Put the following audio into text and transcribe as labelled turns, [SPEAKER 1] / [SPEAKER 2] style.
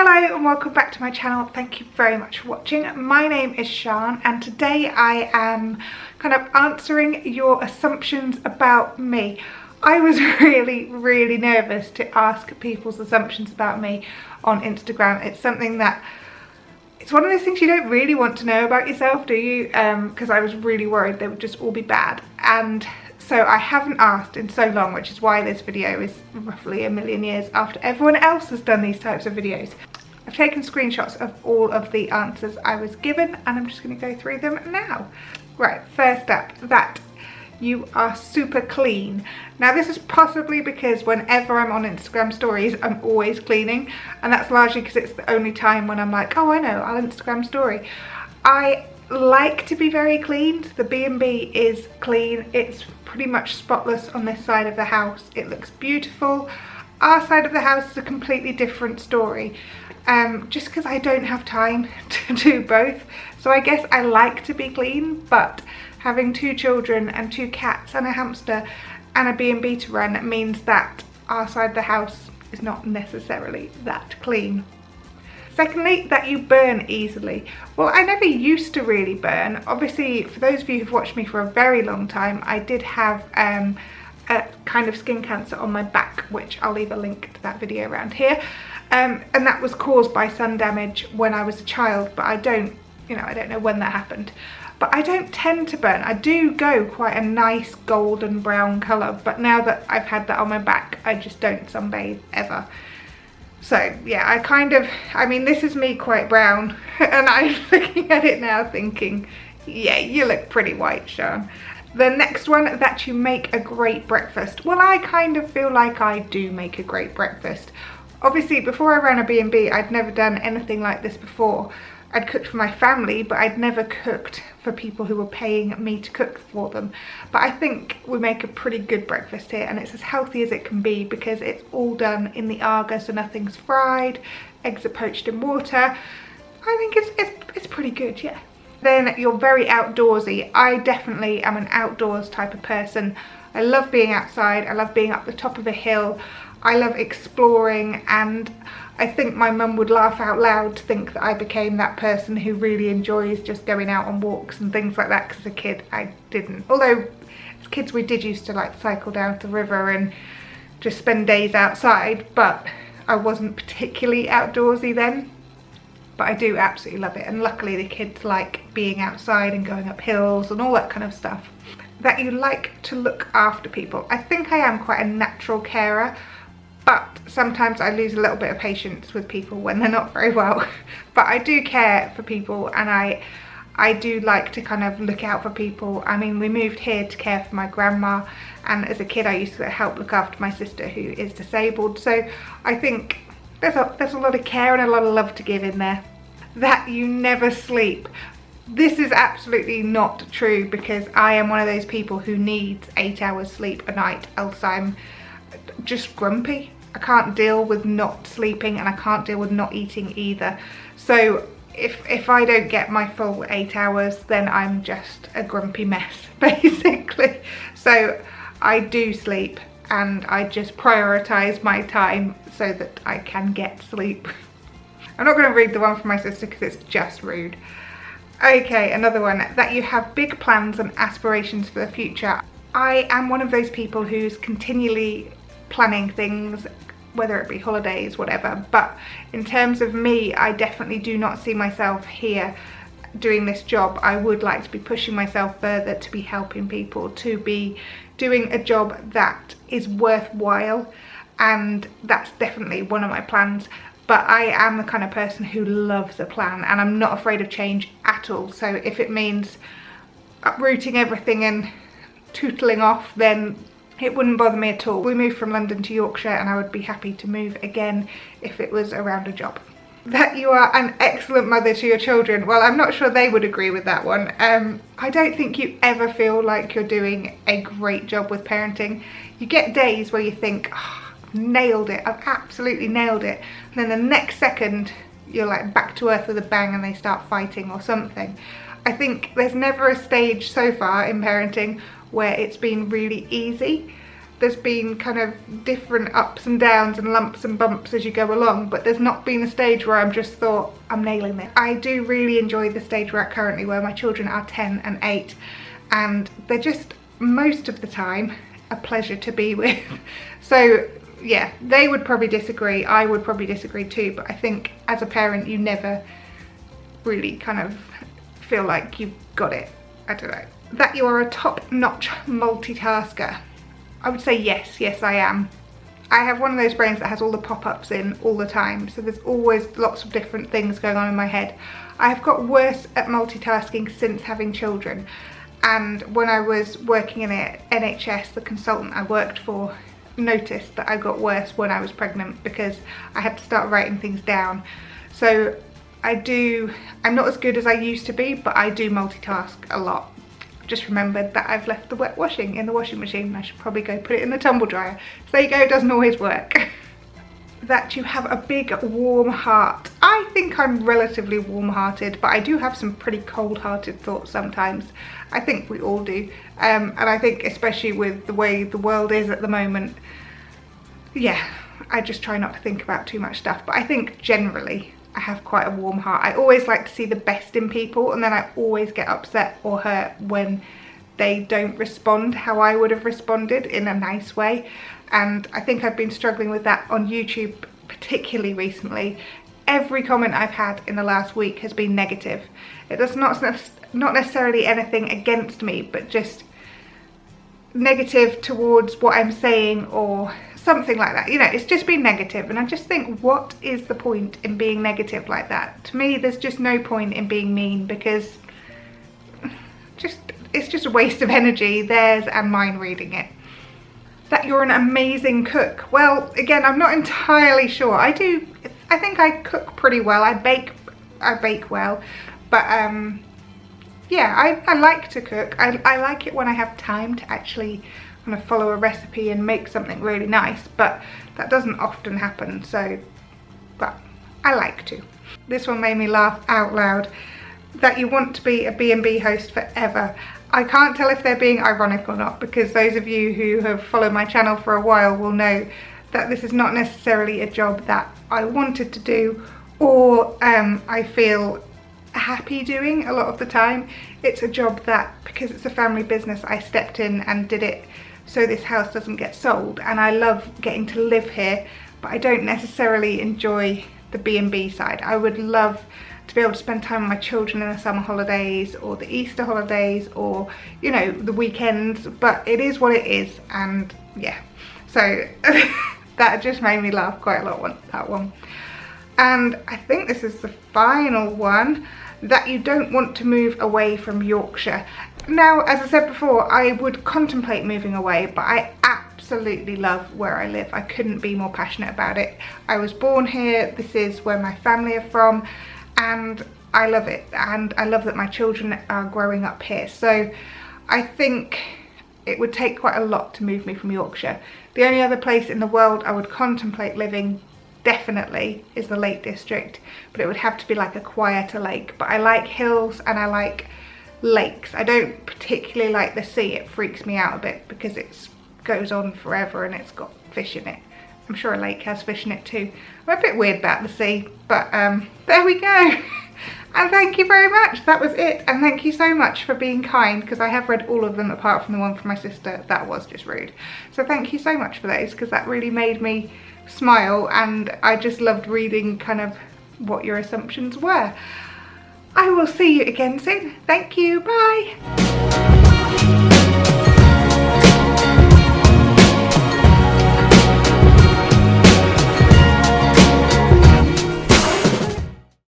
[SPEAKER 1] Hello and welcome back to my channel. Thank you very much for watching. My name is Sian and today I am kind of answering your assumptions about me. I was really nervous to ask people's assumptions about me on Instagram. It's something that, it's one of those things you don't really want to know about yourself, do you? Because I was really worried they would just all be bad. And so I haven't asked in so long, which is why this video is roughly a million years after everyone else has done these types of videos. I've taken screenshots of all of the answers I was given and I'm just going to go through them now. Right, first up, that you are super clean. Now this is possibly because whenever I'm on Instagram stories, I'm always cleaning, and that's largely because it's the only time when I'm like, oh I know, I'll Instagram story. I like to be very clean. The B&B is clean. It's pretty much spotless on this side of the house. It looks beautiful. Our side of the house is a completely different story, just because I don't have time to do both. So I guess I like to be clean, but having 2 children and 2 cats and a hamster and a B&B to run means that our side of the house is not necessarily that clean. Secondly, that you burn easily. Well, I never used to really burn. Obviously, for those of you who've watched me for a very long time, I did have a kind of skin cancer on my back, which I'll leave a link to that video around here. And that was caused by sun damage when I was a child, but I don't know when that happened. But I don't tend to burn. I do go quite a nice golden brown colour, but now that I've had that on my back, I just don't sunbathe ever. So yeah, I mean this is me quite brown and I'm looking at it now thinking, yeah, you look pretty white, Sian. The next one, that you make a great breakfast. Well, I kind of feel like I do make a great breakfast. Obviously, before I ran a B&B, I'd never done anything like this before. I'd cooked for my family, but I'd never cooked for people who were paying me to cook for them. But I think we make a pretty good breakfast here, and it's as healthy as it can be because it's all done in the Arga, so nothing's fried, eggs are poached in water. I think it's pretty good, yeah. Then you're very outdoorsy. I definitely am an outdoors type of person. I love being outside, I love being up the top of a hill, I love exploring, and I think my mum would laugh out loud to think that I became that person who really enjoys just going out on walks and things like that, because as a kid I didn't. Although as kids we did used to like cycle down to the river and just spend days outside, but I wasn't particularly outdoorsy then. But I do absolutely love it, and luckily the kids like being outside and going up hills and all that kind of stuff. That you like to look after people. I think I am quite a natural carer, but sometimes I lose a little bit of patience with people when they're not very well. But I do care for people, and I do like to kind of look out for people. I mean, we moved here to care for my grandma, and as a kid I used to help look after my sister who is disabled. So I think there's a lot of care and a lot of love to give in there. That you never sleep. This is absolutely not true, because I am one of those people who needs 8 hours sleep a night, else I'm just grumpy. I can't deal with not sleeping, and I can't deal with not eating either. So if I don't get my full 8 hours, then I'm just a grumpy mess, basically. So I do sleep, and I just prioritize my time so that I can get sleep. I'm not going to read the one from my sister because it's just rude. Okay, another one, that you have big plans and aspirations for the future. I am one of those people who's continually planning things, whether it be holidays, whatever. But in terms of me, I definitely do not see myself here doing this job. I would like to be pushing myself further, to be helping people, to be doing a job that is worthwhile, and that's definitely one of my plans. But I am the kind of person who loves a plan, and I'm not afraid of change at all. So if it means uprooting everything and tootling off, then it wouldn't bother me at all. We moved from London to Yorkshire, and I would be happy to move again if it was around a job. That you are an excellent mother to your children. Well, I'm not sure they would agree with that one. I don't think you ever feel like you're doing a great job with parenting. You get days where you think, oh, nailed it, I've absolutely nailed it, and then the next second you're like back to earth with a bang and they start fighting or something. I think there's never a stage so far in parenting where it's been really easy. there's been kind of different ups and downs and lumps and bumps as you go along, but there's not been a stage where I've just thought, I'm nailing this. I do really enjoy the stage we're at currently, where my children are 10 and 8, and they're just, most of the time, a pleasure to be with. So yeah, they would probably disagree, I would probably disagree too, but I think as a parent you never really kind of feel like you've got it. I don't know. That you are a top-notch multitasker. I would say yes, I am. I have one of those brains that has all the pop-ups in all the time, so there's always lots of different things going on in my head. I have got worse at multitasking since having children, and when I was working in a NHS, the consultant I worked for noticed that I got worse when I was pregnant because I had to start writing things down. So I'm not as good as I used to be, but I do multitask a lot. Just remembered that I've left the wet washing in the washing machine. I should probably go put it in the tumble dryer. So there you go, it doesn't always work. That you have a big warm heart. I think I'm relatively warm-hearted, but I do have some pretty cold-hearted thoughts sometimes. I think we all do. And I think especially with the way the world is at the moment, yeah, I just try not to think about too much stuff. But I think generally I have quite a warm heart. I always like to see the best in people, and then I always get upset or hurt when they don't respond how I would have responded in a nice way. And I think I've been struggling with that on YouTube particularly recently. Every comment I've had in the last week has been negative. It does not necessarily anything against me, but just negative towards what I'm saying or something like that. You know, it's just been negative, and I just think, what is the point in being negative like that? To me, there's just no point in being mean, because it's just a waste of energy, theirs and mine reading it. That you're an amazing cook. Well, again, I'm not entirely sure. I think I cook pretty well. I bake well, but yeah, I like to cook. I like it when I have time to actually kind of follow a recipe and make something really nice, but that doesn't often happen, so, but I like to. This one made me laugh out loud. That you want to be a B&B host forever. I can't tell if they're being ironic or not, because those of you who have followed my channel for a while will know that this is not necessarily a job that I wanted to do, or I feel happy doing a lot of the time. It's a job that, because it's a family business, I stepped in and did it so this house doesn't get sold, and I love getting to live here, but I don't necessarily enjoy the B&B side. I would love to be able to spend time with my children in the summer holidays or the Easter holidays, or, you know, the weekends, but it is what it is. And yeah, so that just made me laugh quite a lot, that one. And I think this is the final one. That you don't want to move away from Yorkshire. Now, as I said before, I would contemplate moving away, but I absolutely love where I live. I couldn't be more passionate about it. I was born here, this is where my family are from, and I love it. And I love that my children are growing up here. So I think it would take quite a lot to move me from Yorkshire. The only other place in the world I would contemplate living definitely is the Lake District, but it would have to be like a quieter lake. But I like hills and I like lakes. I don't particularly like the sea. It freaks me out a bit because it goes on forever and it's got fish in it. I'm sure a lake has fish in it too. I'm a bit weird about the sea, but there we go. And thank you very much. That was it. And thank you so much for being kind, because I have read all of them apart from the one from my sister. That was just rude. So thank you so much for those, because that really made me smile, and I just loved reading kind of what your assumptions were. I will see you again soon. Thank you. Bye.